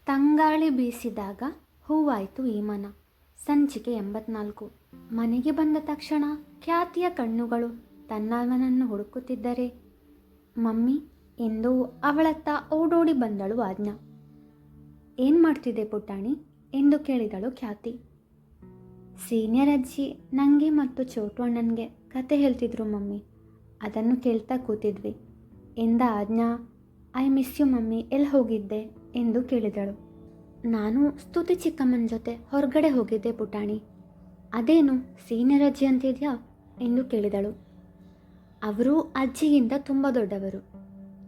ತಂಗಾಳಿ ಬೀಸಿದಾಗ ಹೂವಾಯಿತು ಈ ಮನ. ಸಂಚಿಕೆ 84. ಮನೆಗೆ ಬಂದ ತಕ್ಷಣ ಖ್ಯಾತಿಯ ಕಣ್ಣುಗಳು ತನ್ನವನನ್ನು ಹುಡುಕುತ್ತಿದ್ದರೆ, ಮಮ್ಮಿ ಎಂದು ಅವಳತ್ತ ಓಡೋಡಿ ಬಂದಳು ಆಜ್ಞಾ. ಏನು ಮಾಡ್ತಿದ್ದೆ ಪುಟ್ಟಾಣಿ ಎಂದು ಕೇಳಿದಳು ಖ್ಯಾತಿ. ಸೀನಿಯರ್ ಅಜ್ಜಿ ನನಗೆ ಮತ್ತು ಚೋಟು ಅಣ್ಣನಿಗೆ ಕತೆ ಹೇಳ್ತಿದ್ರು ಮಮ್ಮಿ, ಅದನ್ನು ಕೇಳ್ತಾ ಕೂತಿದ್ವಿ ಎಂದ ಆಜ್ಞಾ. ಐ ಮಿಸ್ ಯು ಮಮ್ಮಿ, ಎಲ್ಲಿ ಹೋಗಿದ್ದೆ ಎಂದು ಕೇಳಿದಳು. ನಾನು ಸ್ತುತಿ ಚಿಕ್ಕಮ್ಮನ ಜೊತೆ ಹೊರಗಡೆ ಹೋಗಿದ್ದೆ ಪುಟಾಣಿ. ಅದೇನು ಸೀನಿಯರ್ ಅಜ್ಜಿ ಅಂತಿದ್ಯಾ ಎಂದು ಕೇಳಿದಳು. ಅವರು ಅಜ್ಜಿಗಿಂತ ತುಂಬ ದೊಡ್ಡವರು.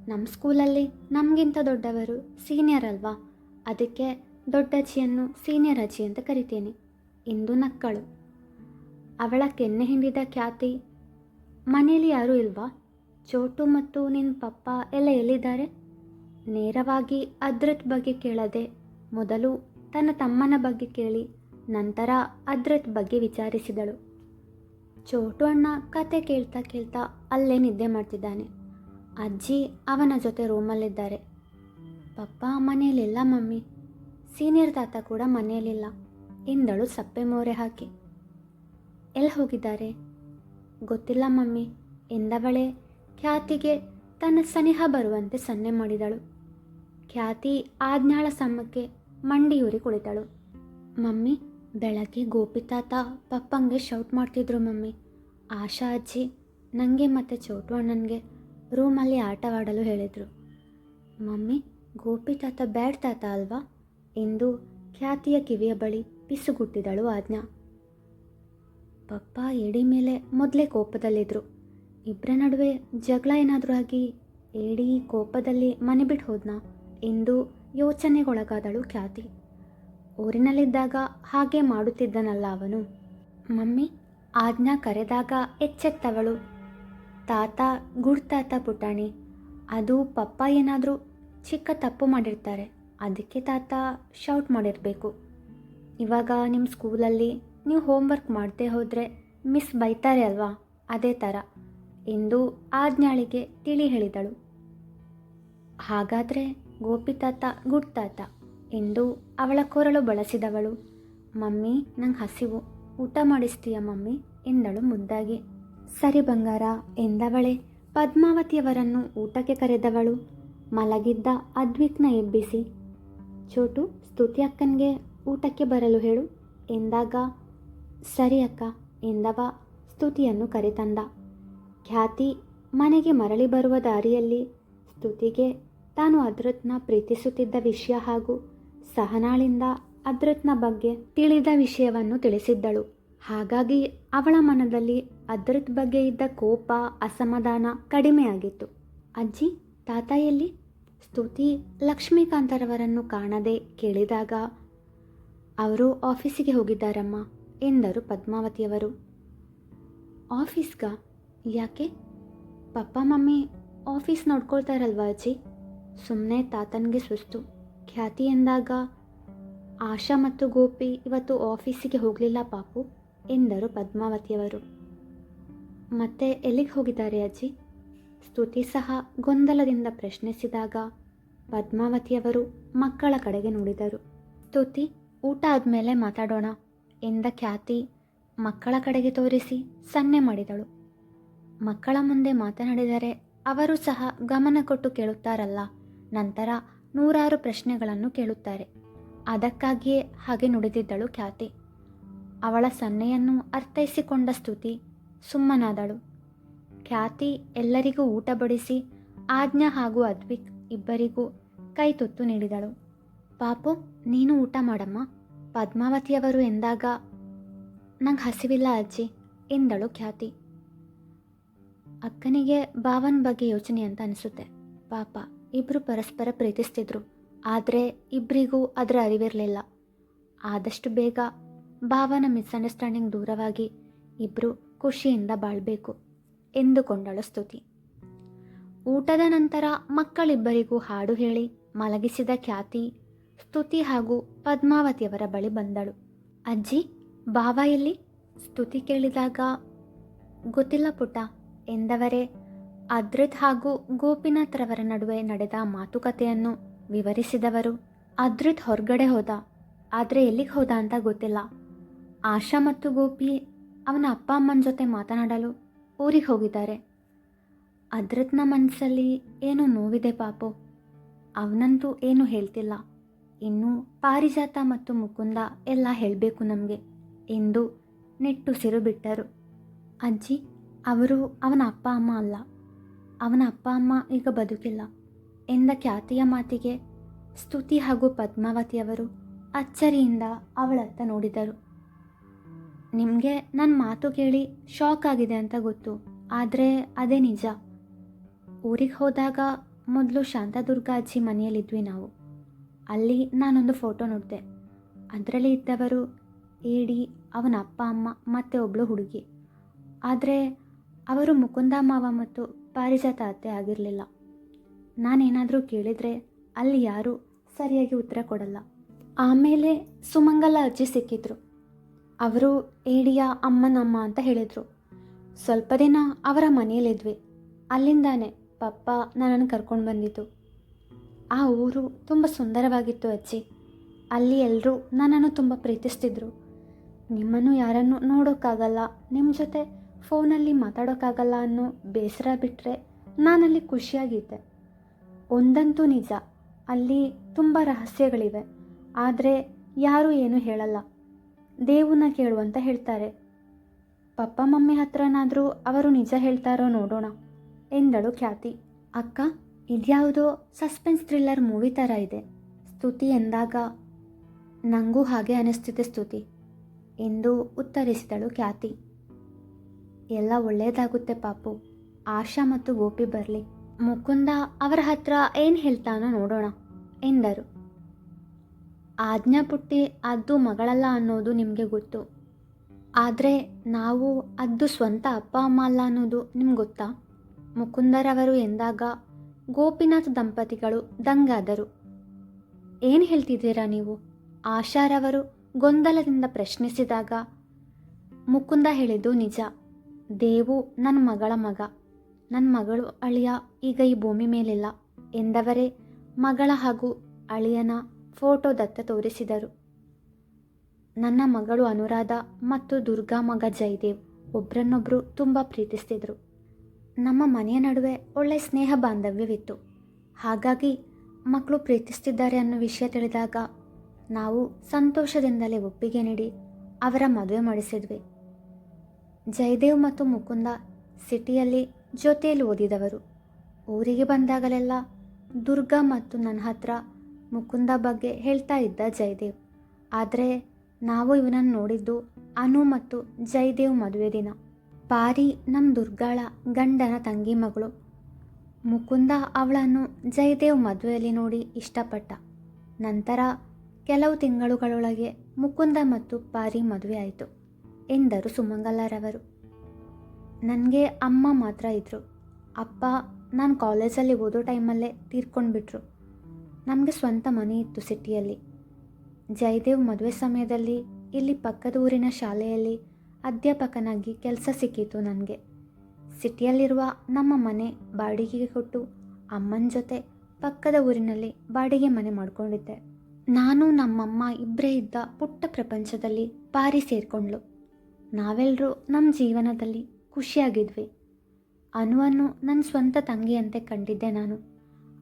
ನಮ್ಮ ಸ್ಕೂಲಲ್ಲಿ ನಮಗಿಂತ ದೊಡ್ಡವರು ಸೀನಿಯರ್ ಅಲ್ವಾ, ಅದಕ್ಕೆ ದೊಡ್ಡಜ್ಜಿಯನ್ನು ಸೀನಿಯರ್ ಅಜ್ಜಿ ಅಂತ ಕರಿತೀನಿ ಎಂದು ನಕ್ಕಳು. ಅವಳ ಕೆನ್ನೆ ಹಿಂಡಿದ ಖ್ಯಾತಿ, ಮನೆಯಲ್ಲಿ ಯಾರೂ ಇಲ್ವಾ? ಚೋಟು ಮತ್ತು ನಿನ್ನ ಪಪ್ಪ ಎಲ್ಲ ಎಲ್ಲಿದ್ದಾರೆ? ನೇರವಾಗಿ ಅದ್ರತ್ ಬಗ್ಗೆ ಕೇಳದೆ ಮೊದಲು ತನ್ನ ತಮ್ಮನ ಬಗ್ಗೆ ಕೇಳಿ ನಂತರ ಅದ್ರತ್ ಬಗ್ಗೆ ವಿಚಾರಿಸಿದಳು. ಚೋಟು ಅಣ್ಣ ಕತೆ ಕೇಳ್ತಾ ಕೇಳ್ತಾ ಅಲ್ಲೇ ನಿದ್ದೆ ಮಾಡ್ತಿದ್ದಾನೆ. ಅಜ್ಜಿ ಅವನ ಜೊತೆ ರೂಮಲ್ಲಿದ್ದಾರೆ. ಪಪ್ಪ ಮನೆಯಲ್ಲಿಲ್ಲ ಮಮ್ಮಿ, ಸೀನಿಯರ್ ತಾತ ಕೂಡ ಮನೆಯಲ್ಲಿಲ್ಲ ಎಂದಳು ಸಪ್ಪೆ ಮೋರೆ ಹಾಕಿ. ಎಲ್ಲಿ ಹೋಗಿದ್ದಾರೆ? ಗೊತ್ತಿಲ್ಲ ಮಮ್ಮಿ ಎಂದವಳೆ ಖ್ಯಾತಿಗೆ ತನ್ನ ಸನಿಹ ಬರುವಂತೆ ಸನ್ನೆ ಮಾಡಿದಳು. ಖ್ಯಾತಿ ಆಜ್ಞಾಳ ಸಮ್ಮಕ್ಕೆ ಮಂಡಿಯೂರಿ ಕುಳಿತಳು. ಮಮ್ಮಿ, ಬೆಳಗ್ಗೆ ಗೋಪಿ ತಾತ ಪಪ್ಪಂಗೆ ಶೌಟ್ ಮಾಡ್ತಿದ್ರು ಮಮ್ಮಿ. ಆಶಾ ಅಜ್ಜಿ ನನಗೆ ಮತ್ತು ಚೋಟು ಅಣ್ಣನಿಗೆ ರೂಮಲ್ಲಿ ಆಟವಾಡಲು ಹೇಳಿದರು. ಮಮ್ಮಿ, ಗೋಪಿ ತಾತ ಬ್ಯಾಡ್ ತಾತ ಅಲ್ವಾ ಎಂದು ಖ್ಯಾತಿಯ ಕಿವಿಯ ಬಳಿ ಪಿಸುಗುಟ್ಟಿದಳು ಆಜ್ಞಾ. ಪಪ್ಪ ಎಡಿ ಮೇಲೆ ಮೊದಲೇ ಕೋಪದಲ್ಲಿದ್ದರು. ಇಬ್ಬರ ನಡುವೆ ಜಗಳ ಏನಾದರೂ ಆಗಿ ಏಡಿ ಕೋಪದಲ್ಲಿ ಮನೆ ಬಿಟ್ಟು ಹೋದ್ನಾ ಎಂದು ಯೋಚನೆಗೊಳಗಾದಳು ಖ್ಯಾತಿ. ಊರಿನಲ್ಲಿದ್ದಾಗ ಹಾಗೆ ಮಾಡುತ್ತಿದ್ದನಲ್ಲ ಅವನು. ಮಮ್ಮಿ, ಆಜ್ಞಾ ಕರೆದಾಗ ಎಚ್ಚೆತ್ತವಳು. ತಾತ ಗುಡ್ತಾತ ಪುಟಾಣಿ, ಅದು ಪಪ್ಪ ಏನಾದರೂ ಚಿಕ್ಕ ತಪ್ಪು ಮಾಡಿರ್ತಾರೆ, ಅದಕ್ಕೆ ತಾತ ಶೌಟ್ ಮಾಡಿರಬೇಕು. ಇವಾಗ ನಿಮ್ಮ ಸ್ಕೂಲಲ್ಲಿ ನೀವು ಹೋಮ್ವರ್ಕ್ ಮಾಡದೆ ಹೋದರೆ ಮಿಸ್ ಬೈತಾರೆ ಅಲ್ವಾ, ಅದೇ ಥರ ಎಂದು ಆಜ್ಞಾಳಿಗೆ ತಿಳಿ ಹೇಳಿದಳು. ಹಾಗಾದರೆ ಗೋಪಿ ತಾತ ಗುಡ್ ತಾತ ಎಂದು ಅವಳ ಕೊರಳು ಬಳಸಿದವಳು. ಮಮ್ಮಿ, ನಂಗೆ ಹಸಿವು, ಊಟ ಮಾಡಿಸ್ತೀಯ ಮಮ್ಮಿ ಎಂದಳು ಮುದ್ದಾಗಿ. ಸರಿ ಬಂಗಾರ ಎಂದವಳೆ ಪದ್ಮಾವತಿಯವರನ್ನು ಊಟಕ್ಕೆ ಕರೆದವಳು. ಮಲಗಿದ್ದ ಅದ್ವಿಕ್ನ ಎಬ್ಬಿಸಿ, ಚೋಟು ಸ್ತುತಿ ಅಕ್ಕನಿಗೆ ಊಟಕ್ಕೆ ಬರಲು ಹೇಳು ಎಂದಾಗ, ಸರಿ ಅಕ್ಕ ಎಂದವ ಸ್ತುತಿಯನ್ನು ಕರೆತಂದ. ಖ್ಯಾತಿ ಮನೆಗೆ ಮರಳಿ ಬರುವ ದಾರಿಯಲ್ಲಿ ಸ್ತುತಿಗೆ ತಾನು ಅದ್ರತ್ನ ಪ್ರೀತಿಸುತ್ತಿದ್ದ ವಿಷಯ ಹಾಗೂ ಸಹನಾಳಿಂದ ಅದ್ರತ್ನ ಬಗ್ಗೆ ತಿಳಿದ ವಿಷಯವನ್ನು ತಿಳಿಸಿದ್ದಳು. ಹಾಗಾಗಿ ಅವಳ ಮನದಲ್ಲಿ ಅದ್ರತ್ ಬಗ್ಗೆ ಇದ್ದ ಕೋಪ, ಅಸಮಾಧಾನ ಕಡಿಮೆಯಾಗಿತ್ತು. ಅಜ್ಜಿ, ತಾತ ಎಲ್ಲಿ? ಸ್ತುತಿ ಲಕ್ಷ್ಮೀಕಾಂತರವರನ್ನು ಕಾಣದೆ ಕೇಳಿದಾಗ, ಅವರು ಆಫೀಸಿಗೆ ಹೋಗಿದ್ದಾರಮ್ಮ ಎಂದರು ಪದ್ಮಾವತಿಯವರು. ಆಫೀಸ್ಗಾ? ಯಾಕೆ? ಪಪ್ಪ ಮಮ್ಮಿ ಆಫೀಸ್ ನೋಡ್ಕೊಳ್ತಾರಲ್ವ ಅಜ್ಜಿ. ಸುಮ್ಮನೆ ತಾತನಿಗೆ ಸುಸ್ತು. ಖ್ಯಾತಿ ಎಂದಾಗ, ಆಶಾ ಮತ್ತು ಗೋಪಿ ಇವತ್ತು ಆಫೀಸಿಗೆ ಹೋಗಲಿಲ್ಲ ಪಾಪು ಎಂದರು ಪದ್ಮಾವತಿಯವರು. ಮತ್ತೆ ಎಲ್ಲಿಗೆ ಹೋಗಿದ್ದಾರೆ ಅಜ್ಜಿ? ಸ್ತುತಿ ಸಹ ಗೊಂದಲದಿಂದ ಪ್ರಶ್ನಿಸಿದಾಗ ಪದ್ಮಾವತಿಯವರು ಮಕ್ಕಳ ಕಡೆಗೆ ನೋಡಿದರು. ಸ್ತುತಿ, ಊಟ ಆದಮೇಲೆ ಮಾತಾಡೋಣ ಎಂದ ಖ್ಯಾತಿ ಮಕ್ಕಳ ಕಡೆಗೆ ತೋರಿಸಿ ಸನ್ನೆ ಮಾಡಿದಳು. ಮಕ್ಕಳ ಮುಂದೆ ಮಾತನಾಡಿದರೆ ಅವರು ಸಹ ಗಮನ ಕೊಟ್ಟು ಕೇಳುತ್ತಾರಲ್ಲ, ನಂತರ ನೂರಾರು ಪ್ರಶ್ನೆಗಳನ್ನು ಕೇಳುತ್ತಾರೆ. ಅದಕ್ಕಾಗಿಯೇ ಹಾಗೆ ನುಡಿದಿದ್ದಳು ಖ್ಯಾತಿ. ಅವಳ ಸನ್ನೆಯನ್ನು ಅರ್ಥೈಸಿಕೊಂಡ ಸ್ತುತಿ ಸುಮ್ಮನಾದಳು. ಖ್ಯಾತಿ ಎಲ್ಲರಿಗೂ ಊಟ ಬಡಿಸಿ ಆಜ್ಞಾ ಹಾಗೂ ಅದ್ವಿಕ್ ಇಬ್ಬರಿಗೂ ಕೈ ತುತ್ತು ನೀಡಿದಳು. ಪಾಪು, ನೀನು ಊಟ ಮಾಡಮ್ಮ ಪದ್ಮಾವತಿಯವರು ಎಂದಾಗ, ನಂಗೆ ಹಸಿವಿಲ್ಲ ಅಜ್ಜಿ ಎಂದಳು ಖ್ಯಾತಿ. ಅಕ್ಕನಿಗೆ ಭಾವನ ಬಗ್ಗೆ ಯೋಚನೆ ಅಂತ ಅನಿಸುತ್ತೆ. ಪಾಪ, ಇಬ್ಬರು ಪರಸ್ಪರ ಪ್ರೀತಿಸ್ತಿದ್ರು, ಆದರೆ ಇಬ್ಬರಿಗೂ ಅದರ ಅರಿವಿರಲಿಲ್ಲ. ಆದಷ್ಟು ಬೇಗ ಭಾವನ ಮಿಸ್ಅಂಡರ್ಸ್ಟ್ಯಾಂಡಿಂಗ್ ದೂರವಾಗಿ ಇಬ್ಬರು ಖುಷಿಯಿಂದ ಬಾಳಬೇಕು ಎಂದುಕೊಂಡಳು ಸ್ತುತಿ. ಊಟದ ನಂತರ ಮಕ್ಕಳಿಬ್ಬರಿಗೂ ಹಾಡು ಹೇಳಿ ಮಲಗಿಸಿದ ಖ್ಯಾತಿ ಸ್ತುತಿ ಹಾಗೂ ಪದ್ಮಾವತಿಯವರ ಬಳಿ ಬಂದಳು. ಅಜ್ಜಿ, ಭಾವ ಎಲ್ಲಿ? ಸ್ತುತಿ ಕೇಳಿದಾಗ, ಗೊತ್ತಿಲ್ಲ ಪುಟ್ಟ ಎಂದವರೇ ಅದ್ರಿತ್ ಹಾಗೂ ಗೋಪಿನಾಥ್ರವರ ನಡುವೆ ನಡೆದ ಮಾತುಕತೆಯನ್ನು ವಿವರಿಸಿದವರು. ಅದ್ರಿತ್ ಹೊರಗಡೆ ಹೋದ, ಆದರೆ ಎಲ್ಲಿಗೆ ಹೋದ ಅಂತ ಗೊತ್ತಿಲ್ಲ. ಆಶಾ ಮತ್ತು ಗೋಪಿ ಅವನ ಅಪ್ಪ ಅಮ್ಮನ ಜೊತೆ ಮಾತನಾಡಲು ಊರಿಗೆ ಹೋಗಿದ್ದಾರೆ. ಅದ್ರಿತ್ನ ಮನಸ್ಸಲ್ಲಿ ಏನೋ ನೋವಿದೆ ಪಾಪು. ಅವನಂತೂ ಏನೂ ಹೇಳ್ತಿಲ್ಲ. ಇನ್ನು ಪಾರಿಜಾತ ಮತ್ತು ಮುಕುಂದ ಎಲ್ಲ ಹೇಳಬೇಕು ನಮಗೆ ಎಂದು ನಿಟ್ಟುಸಿರು ಬಿಟ್ಟರು. ಅಜ್ಜಿ, ಅವರು ಅವನ ಅಪ್ಪ ಅಮ್ಮ ಅಲ್ಲ. ಅವನ ಅಪ್ಪ ಅಮ್ಮ ಈಗ ಬದುಕಿಲ್ಲ ಎಂದ ಖ್ಯಾತಿಯ ಮಾತಿಗೆ ಸ್ತುತಿ ಹಾಗೂ ಪದ್ಮಾವತಿಯವರು ಅಚ್ಚರಿಯಿಂದ ಅವಳತ್ತ ನೋಡಿದರು. ನಿಮಗೆ ನನ್ನ ಮಾತು ಕೇಳಿ ಶಾಕ್ ಆಗಿದೆ ಅಂತ ಗೊತ್ತು, ಆದರೆ ಅದೇ ನಿಜ. ಊರಿಗೆ ಹೋದಾಗ ಮೊದಲು ಶಾಂತದುರ್ಗ ಅಜ್ಜಿ ಮನೆಯಲ್ಲಿದ್ವಿ ನಾವು. ಅಲ್ಲಿ ನಾನೊಂದು ಫೋಟೋ ನೋಡಿದೆ. ಅದರಲ್ಲಿ ಇದ್ದವರು ಏಡಿ, ಅವನ ಅಪ್ಪ ಅಮ್ಮ ಮತ್ತು ಒಬ್ಬಳು ಹುಡುಗಿ. ಆದರೆ ಅವರು ಮುಕುಂದ ಮಾವ ಮತ್ತು ಪಾರಿಜಾತ ಅತ್ತೆ ಆಗಿರಲಿಲ್ಲ. ನಾನೇನಾದರೂ ಕೇಳಿದರೆ ಅಲ್ಲಿ ಯಾರೂ ಸರಿಯಾಗಿ ಉತ್ತರ ಕೊಡಲ್ಲ. ಆಮೇಲೆ ಸುಮಂಗಲ ಅಜ್ಜಿ ಸಿಕ್ಕಿದ್ರು. ಅವರು ಏಡಿಯ ಅಮ್ಮನಮ್ಮ ಅಂತ ಹೇಳಿದರು. ಸ್ವಲ್ಪ ದಿನ ಅವರ ಮನೆಯಲ್ಲಿದ್ವಿ. ಅಲ್ಲಿಂದಾನೆ ಪಪ್ಪ ನನ್ನನ್ನು ಕರ್ಕೊಂಡು ಬಂದಿತ್ತು. ಆ ಊರು ತುಂಬ ಸುಂದರವಾಗಿತ್ತು ಅಜ್ಜಿ. ಅಲ್ಲಿ ಎಲ್ಲರೂ ನನ್ನನ್ನು ತುಂಬ ಪ್ರೀತಿಸ್ತಿದ್ರು. ನಿಮ್ಮನ್ನು ಯಾರನ್ನು ನೋಡೋಕ್ಕಾಗಲ್ಲ, ನಿಮ್ಮ ಜೊತೆ ಫೋನಲ್ಲಿ ಮಾತಾಡೋಕ್ಕಾಗಲ್ಲ ಅನ್ನೋ ಬೇಸರ ಬಿಟ್ಟರೆ ನಾನಲ್ಲಿ ಖುಷಿಯಾಗಿದ್ದೆ. ಒಂದಂತೂ ನಿಜ, ಅಲ್ಲಿ ತುಂಬ ರಹಸ್ಯಗಳಿವೆ. ಆದರೆ ಯಾರೂ ಏನೂ ಹೇಳಲ್ಲ. ದೇವನ್ನ ಕೇಳು ಅಂತ ಹೇಳ್ತಾರೆ. ಪಪ್ಪ ಮಮ್ಮಿ ಹತ್ರನಾದರೂ ಅವರು ನಿಜ ಹೇಳ್ತಾರೋ ನೋಡೋಣ ಎಂದಳು ಖ್ಯಾತಿ. ಅಕ್ಕ, ಇದ್ಯಾವುದೋ ಸಸ್ಪೆನ್ಸ್ ಥ್ರಿಲ್ಲರ್ ಮೂವಿ ಥರ ಇದೆ ಸ್ತುತಿ ಎಂದಾಗ. ನನಗೂ ಹಾಗೆ ಅನಿಸ್ತಿದೆ ಸ್ತುತಿ ಎಂದು ಉತ್ತರಿಸಿದಳು ಖ್ಯಾತಿ. ಎಲ್ಲ ಒಳ್ಳೆಯದಾಗುತ್ತೆ ಪಾಪು. ಆಶಾ ಮತ್ತು ಗೋಪಿ ಬರಲಿ, ಮುಕುಂದ ಅವರ ಹತ್ರ ಏನು ಹೇಳ್ತಾನೋ ನೋಡೋಣ ಎಂದರು. ಆಜ್ಞಾ ಪುಟ್ಟಿ ಅದು ಮಗಳಲ್ಲ ಅನ್ನೋದು ನಿಮಗೆ ಗೊತ್ತು. ಆದರೆ ನಾವು ಅದು ಸ್ವಂತ ಅಪ್ಪ ಅಮ್ಮ ಅಲ್ಲ ಅನ್ನೋದು ನಿಮ್ಗೆ ಗೊತ್ತಾ? ಮುಕುಂದರವರು ಎಂದಾಗ ಗೋಪಿನಾಥ್ ದಂಪತಿಗಳು ದಂಗಾದರು. ಏನು ಹೇಳ್ತಿದ್ದೀರಾ ನೀವು? ಆಶಾರವರು ಗೊಂದಲದಿಂದ ಪ್ರಶ್ನಿಸಿದಾಗ ಮುಕುಂದ ಹೇಳಿದ್ದು ನಿಜ. ದೇವು ನನ್ನ ಮಗಳ ಮಗ. ನನ್ನ ಮಗಳು ಅಳಿಯ ಈಗ ಈ ಭೂಮಿ ಮೇಲಿಲ್ಲ ಎಂದವರೇ ಮಗಳ ಹಾಗೂ ಅಳಿಯನ ಫೋಟೋದತ್ತ ತೋರಿಸಿದರು. ನನ್ನ ಮಗಳು ಅನುರಾಧ ಮತ್ತು ದುರ್ಗಾ ಮಗ ಜಯದೇವ್ ಒಬ್ಬರನ್ನೊಬ್ಬರು ತುಂಬ ಪ್ರೀತಿಸ್ತಿದ್ರು. ನಮ್ಮ ಮನೆಯ ನಡುವೆ ಒಳ್ಳೆಯ ಸ್ನೇಹ ಬಾಂಧವ್ಯವಿತ್ತು. ಹಾಗಾಗಿ ಮಕ್ಕಳು ಪ್ರೀತಿಸ್ತಿದ್ದಾರೆ ಅನ್ನೋ ವಿಷಯ ತಿಳಿದಾಗ ನಾವು ಸಂತೋಷದಿಂದಲೇ ಒಪ್ಪಿಗೆ ನೀಡಿ ಅವರ ಮದುವೆ ಮಾಡಿಸಿದ್ವಿ. ಜಯದೇವ್ ಮತ್ತು ಮುಕುಂದ ಸಿಟಿಯಲ್ಲಿ ಜೊತೆಯಲ್ಲಿ ಓದಿದವರು. ಊರಿಗೆ ಬಂದಾಗಲೆಲ್ಲ ದುರ್ಗಾ ಮತ್ತು ನನ್ನ ಹತ್ರ ಮುಕುಂದ ಬಗ್ಗೆ ಹೇಳ್ತಾ ಇದ್ದ ಜಯದೇವ್. ಆದರೆ ನಾವು ಇವನನ್ನು ನೋಡಿದ್ದು ಅನು ಮತ್ತು ಜಯದೇವ್ ಮದುವೆ ದಿನ. ಪಾರಿ ನಮ್ಮ ದುರ್ಗಾಳ ಗಂಡನ ತಂಗಿ ಮಗಳು. ಮುಕುಂದ ಅವಳನ್ನು ಜಯದೇವ್ ಮದುವೆಯಲ್ಲಿ ನೋಡಿ ಇಷ್ಟಪಟ್ಟ. ನಂತರ ಕೆಲವು ತಿಂಗಳುಗಳೊಳಗೆ ಮುಕುಂದ ಮತ್ತು ಪಾರಿ ಮದುವೆ ಆಯಿತು ಎಂದರು ಸುಮಂಗಲರವರು. ನನಗೆ ಅಮ್ಮ ಮಾತ್ರ ಇದ್ದರು. ಅಪ್ಪ ನಾನು ಕಾಲೇಜಲ್ಲಿ ಓದೋ ಟೈಮಲ್ಲೇ ತೀರ್ಕೊಂಡ್ಬಿಟ್ರು. ನಮಗೆ ಸ್ವಂತ ಮನೆ ಇತ್ತು ಸಿಟಿಯಲ್ಲಿ. ಜಯದೇವ್ ಮದುವೆ ಸಮಯದಲ್ಲಿ ಇಲ್ಲಿ ಪಕ್ಕದ ಊರಿನ ಶಾಲೆಯಲ್ಲಿ ಅಧ್ಯಾಪಕನಾಗಿ ಕೆಲಸ ಸಿಕ್ಕಿತು ನನಗೆ. ಸಿಟಿಯಲ್ಲಿರುವ ನಮ್ಮ ಮನೆ ಬಾಡಿಗೆಗೆ ಕೊಟ್ಟು ಅಮ್ಮನ ಜೊತೆ ಪಕ್ಕದ ಊರಿನಲ್ಲಿ ಬಾಡಿಗೆ ಮನೆ ಮಾಡ್ಕೊಂಡಿದ್ದೆ. ನಾನು ನಮ್ಮಮ್ಮ ಇಬ್ಬರೇ ಇದ್ದ ಪುಟ್ಟ ಪ್ರಪಂಚದಲ್ಲಿ ಪಾರಿ ಸೇರಿಕೊಂಡ್ಳು. ನಾವೆಲ್ಲರೂ ನಮ್ಮ ಜೀವನದಲ್ಲಿ ಖುಷಿಯಾಗಿದ್ವಿ. ಅನುವನ್ನು ನನ್ನ ಸ್ವಂತ ತಂಗಿಯಂತೆ ಕಂಡಿದ್ದೆ ನಾನು.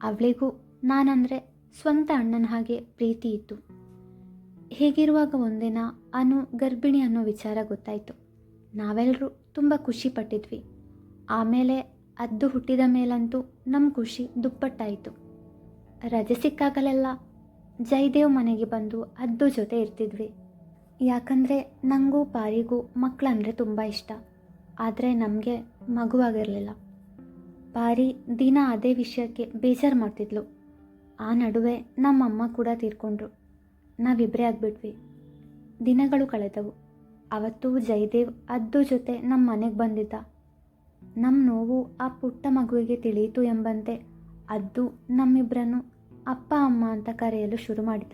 ಅವಳಿಗೂ ನಾನಂದರೆ ಸ್ವಂತ ಅಣ್ಣನ ಹಾಗೆ ಪ್ರೀತಿ ಇತ್ತು. ಹೀಗಿರುವಾಗ ಒಂದಿನ ಅನು ಗರ್ಭಿಣಿ ಅನ್ನೋ ವಿಚಾರ ಗೊತ್ತಾಯಿತು. ನಾವೆಲ್ಲರೂ ತುಂಬ ಖುಷಿ ಪಟ್ಟಿದ್ವಿ. ಆಮೇಲೆ ಅದ್ದು ಹುಟ್ಟಿದ ಮೇಲಂತೂ ನಮ್ಮ ಖುಷಿ ದುಪ್ಪಟ್ಟಾಯಿತು. ರಜೆ ಸಿಕ್ಕಾಗಲೆಲ್ಲ ಜಯದೇವ್ ಮನೆಗೆ ಬಂದು ಅದ್ದು ಜೊತೆ ಇರ್ತಿದ್ವಿ. ಯಾಕಂದರೆ ನನಗೂ ಪಾರಿಗೂ ಮಕ್ಕಳಂದರೆ ತುಂಬ ಇಷ್ಟ. ಆದರೆ ನಮಗೆ ಮಗುವಾಗಿರಲಿಲ್ಲ. ಪಾರಿ ದಿನ ಅದೇ ವಿಷಯಕ್ಕೆ ಬೇಜಾರು ಮಾಡ್ತಿದ್ಲು. ಆ ನಡುವೆ ನಮ್ಮಮ್ಮ ಕೂಡ ತೀರ್ಕೊಂಡ್ರು. ನಾವಿಬ್ಬರೇ ಆಗಿಬಿಟ್ವಿ. ದಿನಗಳು ಕಳೆದವು. ಅವತ್ತು ಜಯದೇವ್ ಅದ್ದು ಜೊತೆ ನಮ್ಮ ಮನೆಗೆ ಬಂದಿದ್ದ. ನಮ್ಮ ನೋವು ಆ ಪುಟ್ಟ ಮಗುವಿಗೆ ತಿಳಿಯಿತು ಎಂಬಂತೆ ಅದ್ದು ನಮ್ಮಿಬ್ಬರನ್ನು ಅಪ್ಪ ಅಮ್ಮ ಅಂತ ಕರೆಯಲು ಶುರು ಮಾಡಿದ.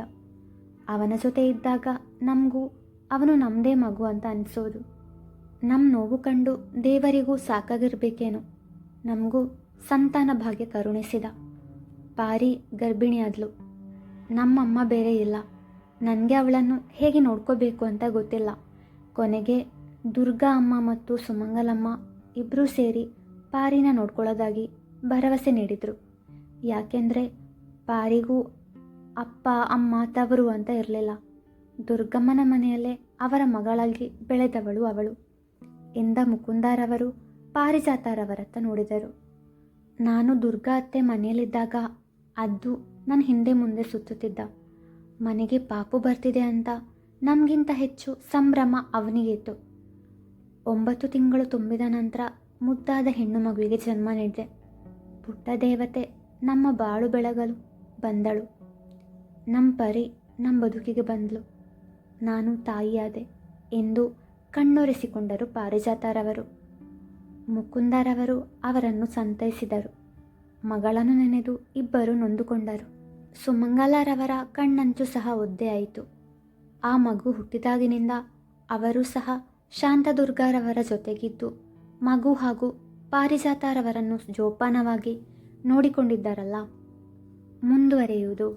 ಅವನ ಜೊತೆ ಇದ್ದಾಗ ನಮಗೂ ಅವನು ನಮ್ಮದೇ ಮಗು ಅಂತ ಅನಿಸೋದು. ನಮ್ಮ ನೋವು ಕಂಡು ದೇವರಿಗೂ ಸಾಕಾಗಿರ್ಬೇಕೇನೋ. ನಮಗೂ ಸಂತಾನ ಭಾಗ್ಯ ಕರುಣಿಸಿದ. ಪಾರಿ ಗರ್ಭಿಣಿಯಾದ್ಲು. ನಮ್ಮಮ್ಮ ಬೇರೆ ಇಲ್ಲ. ನನಗೆ ಅವಳನ್ನು ಹೇಗೆ ನೋಡ್ಕೋಬೇಕು ಅಂತ ಗೊತ್ತಿಲ್ಲ. ಕೊನೆಗೆ ದುರ್ಗಾ ಅಮ್ಮ ಮತ್ತು ಸುಮಂಗಲಮ್ಮ ಇಬ್ಬರೂ ಸೇರಿ ಪಾರಿನ ನೋಡ್ಕೊಳ್ಳೋದಾಗಿ ಭರವಸೆ ನೀಡಿದರು. ಯಾಕೆಂದರೆ ಪಾರಿಗೂ ಅಪ್ಪ ಅಮ್ಮ ತವರು ಅಂತ ಇರಲಿಲ್ಲ. ದುರ್ಗಮ್ಮನ ಮನೆಯಲ್ಲೇ ಅವರ ಮಗಳಾಗಿ ಬೆಳೆದವಳು ಅವಳು ಎಂದ ಮುಕುಂದರವರು ಪಾರಿಜಾತರವರತ್ತ ನೋಡಿದರು. ನಾನು ದುರ್ಗಾ ಅತ್ತೆ ಮನೆಯಲ್ಲಿದ್ದಾಗ ಅದು ನನ್ನ ಹಿಂದೆ ಮುಂದೆ ಸುತ್ತುತ್ತಿದ್ದ. ಮನೆಗೆ ಪಾಪು ಬರ್ತಿದೆ ಅಂತ ನಮಗಿಂತ ಹೆಚ್ಚು ಸಂಭ್ರಮ ಅವನಿಗಿತ್ತು. 9 ತಿಂಗಳು ತುಂಬಿದ ನಂತರ ಮುದ್ದಾದ ಹೆಣ್ಣು ಮಗುವಿಗೆ ಜನ್ಮ ನೀಡಿದೆ. ಪುಟ್ಟ ದೇವತೆ ನಮ್ಮ ಬಾಳು ಬೆಳಗಲು ಬಂದಳು. ನಮ್ಮ ಪರಿ ನಮ್ಮ ಬದುಕಿಗೆ ಬಂದಳು. ನಾನು ತಾಯಿಯಾದೆ ಎಂದು ಕಣ್ಣೊರೆಸಿಕೊಂಡರು ಪಾರಿಜಾತರವರು. ಮುಕುಂದರವರು ಅವರನ್ನು ಸಂತೈಸಿದರು. ಮಗಳನ್ನು ನೆನೆದು ಇಬ್ಬರು ನೊಂದುಕೊಂಡರು. ಸುಮಂಗಲರವರ ಕಣ್ಣಂಚು ಸಹ ಒದ್ದೆ ಆಯಿತು. ಆ ಮಗು ಹುಟ್ಟಿದಾಗಿನಿಂದ ಅವರು ಸಹ ಶಾಂತದುರ್ಗಾರವರ ಜೊತೆಗಿದ್ದು ಮಗು ಹಾಗೂ ಪಾರಿಜಾತರವರನ್ನು ಜೋಪಾನವಾಗಿ ನೋಡಿಕೊಂಡಿದ್ದಾರಲ್ಲ. ಮುಂದುವರಿಯುವುದು